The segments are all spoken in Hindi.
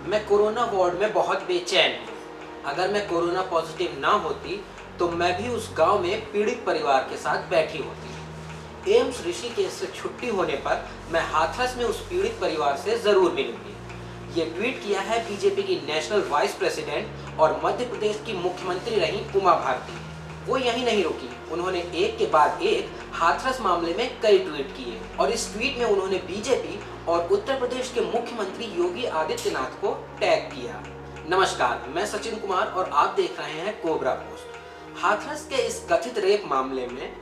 मैं कोरोना वार्ड में बहुत बेचैन हूँ। अगर मैं कोरोना पॉजिटिव ना होती तो मैं भी उस गांव में पीड़ित परिवार के साथ बैठी होती। एम्स ऋषिकेश से छुट्टी होने पर मैं हाथरस में उस पीड़ित परिवार से जरूर मिलूंगी। ये ट्वीट किया है बीजेपी की नेशनल वाइस प्रेसिडेंट और मध्य प्रदेश की मुख्यमंत्री रही उमा भारती। वो यहीं नहीं रुकी, उन्होंने एक के बाद एक हाथरस मामले में कई ट्वीट किए और इस ट्वीट में उन्होंने बीजेपी और उत्तर प्रदेश के मुख्यमंत्री योगी आदित्यनाथ को टैग किया। नमस्कार, मैं सचिन कुमार और आप देख रहे हैं कोबरा पोस्ट। हाथरस के इस कथित रेप मामले में,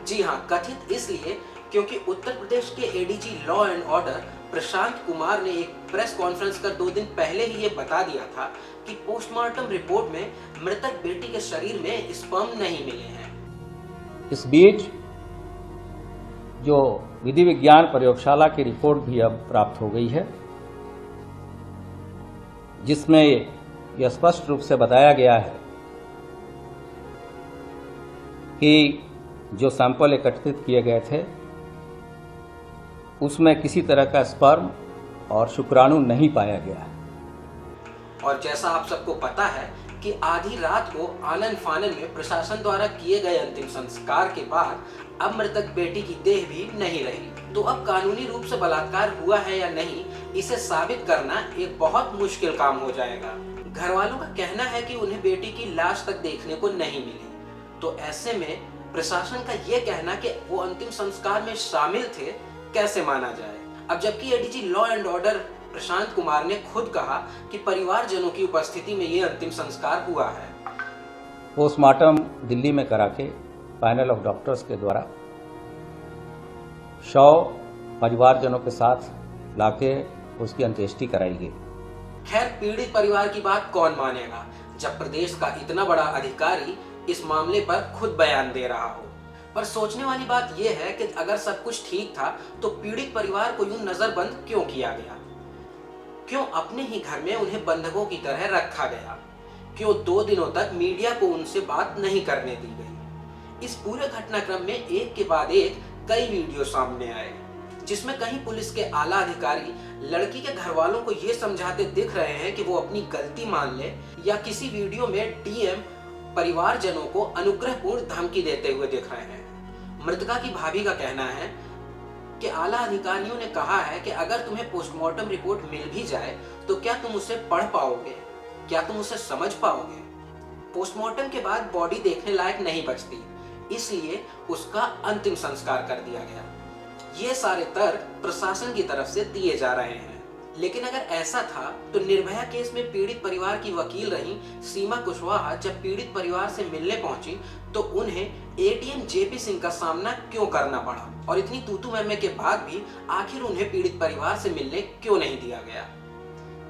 जी हाँ, कथित इसलिए क्योंकि उत्तर प्रदेश के ADG law and order Prashant Kumar ने एक प्रेस कॉन्फ्रेंस कर 2 दिन पहले ही ये बता दिया था कि पोस्टमार्टम रिपोर्ट में मृतक बेटी के शरीर में स्पर्म नहीं मिले हैं। इस बीच जो विधि विज्ञान प्रयोगशाला की रिपोर्ट भी अब प्राप्त हो गई है, जिसमें यह स्पष्ट रूप से बताया गया है कि जो सैंपल एकत्रित किए गए थे उसमें किसी तरह का स्पर्म और शुक्राणु नहीं पाया गया। और जैसा आप सबको पता है कि आधी रात को आनन फानन में प्रशासन द्वारा किए गए अंतिम संस्कार के बाद अब मृतक बेटी की देह भी नहीं रही। तो अब कानूनी रूप से बलात्कार हुआ है या नहीं, इसे साबित करना एक बहुत मुश्किल काम हो जाएगा। घर वालों का कहना है कि उन्हें बेटी की लाश तक देखने को नहीं मिली, तो ऐसे में प्रशासन का ये कहना कि वो अंतिम संस्कार में शामिल थे कैसे माना जाए। अब जबकि ADG law and order Prashant Kumar ने खुद कहा कि परिवारजनों की उपस्थिति में ये अंतिम संस्कार हुआ है। पोस्टमार्टम दिल्ली में करा के पैनल ऑफ डॉक्टर्स के द्वारा शव परिवारजनों के साथ लाके उसकी अंत्येष्टि कराई गई। खैर, पीड़ित परिवार की बात कौन मानेगा जब प्रदेश का इतना बड़ा अधिकारी इस मामले पर खुद बयान दे रहा हो। पर सोचने वाली बात यह है कि अगर सब कुछ ठीक था तो पीड़ित परिवार को यूं नजरबंद क्यों किया गया? क्यों अपने ही घर में उन्हें बंधकों की तरह रखा गया? क्यों 2 दिनों तक मीडिया को उनसे बात नहीं करने दी गई? इस पूरे घटनाक्रम में एक के बाद एक कई वीडियो सामने आए, जिसमें कहीं पुलिस के आला अधिकारी लड़की के घर वालों को ये समझाते दिख रहे हैं कि वो अपनी गलती मान ले, या किसी वीडियो में डीएम परिवारजनों को अनुग्रहपूर्ण धमकी देते हुए दिख रहे हैं। मृतका की भाभी का कहना है कि आला अधिकारियों ने कहा है कि अगर तुम्हें पोस्टमार्टम रिपोर्ट मिल भी जाए तो क्या तुम उसे पढ़ पाओगे, क्या तुम उसे समझ पाओगे? पोस्टमार्टम के बाद बॉडी देखने लायक नहीं बचती, इसलिए उसका अंतिम संस्कार कर दिया गया। ये सारे तर्क प्रशासन की तरफ से दिए जा रहे हैं। लेकिन अगर ऐसा था तो निर्भया केस में पीड़ित परिवार की वकील रही सीमा कुशवाहा जब पीड़ित परिवार से मिलने पहुंची तो उन्हें एडीएम जेपी सिंह का सामना क्यों करना पड़ा, और इतनी तूतू मैमे के बाद भी आखिर उन्हें पीड़ित परिवार से मिलने क्यों नहीं दिया गया?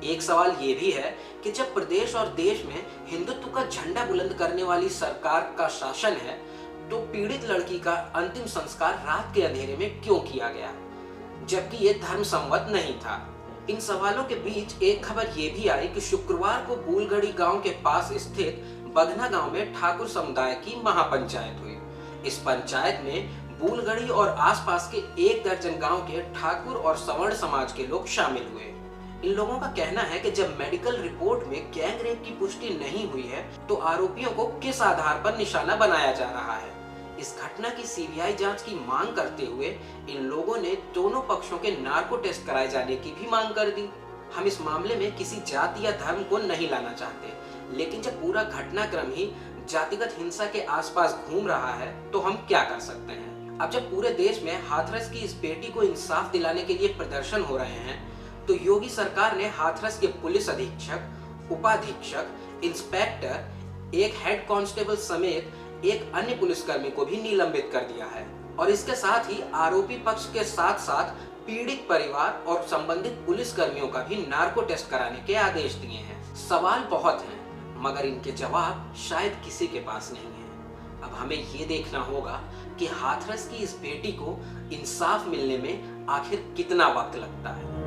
एक सवाल ये भी है कि जब प्रदेश और देश में हिंदुत्व का झंडा बुलंद करने वाली सरकार का शासन है तो पीड़ित लड़की का अंतिम संस्कार रात के अंधेरे में क्यों किया गया, जबकि ये धर्म सम्मत नहीं था? इन सवालों के बीच एक खबर ये भी आई कि शुक्रवार को बूलगढ़ी गांव के पास स्थित बगना गांव में ठाकुर समुदाय की महापंचायत हुई। इस पंचायत में बूलगढ़ी और आसपास के 1 दर्जन गांव के ठाकुर और सवर्ण समाज के लोग शामिल हुए। इन लोगों का कहना है कि जब मेडिकल रिपोर्ट में गैंग रेप की पुष्टि नहीं हुई है तो आरोपियों को किस आधार पर निशाना बनाया जा रहा है। इस घटना की सीबीआई जांच की मांग करते हुए इन लोगों ने दोनों पक्षों के नार्को टेस्ट कराए जाने की भी मांग कर दी। हम इस मामले में किसी जाति या धर्म को नहीं लाना चाहते, लेकिन जब पूरा घटनाक्रम ही जातिगत हिंसा के आसपास घूम रहा है तो हम क्या कर सकते हैं? अब जब पूरे देश में हाथरस की इस बेटी को इंसाफ दिलाने के लिए प्रदर्शन हो रहे हैं तो योगी सरकार ने हाथरस के पुलिस अधीक्षक, उपाधीक्षक, इंस्पेक्टर, एक हेड कांस्टेबल समेत एक अन्य पुलिसकर्मी को भी निलंबित कर दिया है। और इसके साथ ही आरोपी पक्ष के साथ साथ पीड़ित परिवार और संबंधित पुलिसकर्मियों का भी नार्को टेस्ट कराने के आदेश दिए हैं। सवाल बहुत हैं, मगर इनके जवाब शायद किसी के पास नहीं है। अब हमें ये देखना होगा कि हाथरस की इस बेटी को इंसाफ मिलने में आखिर कितना वक्त लगता है।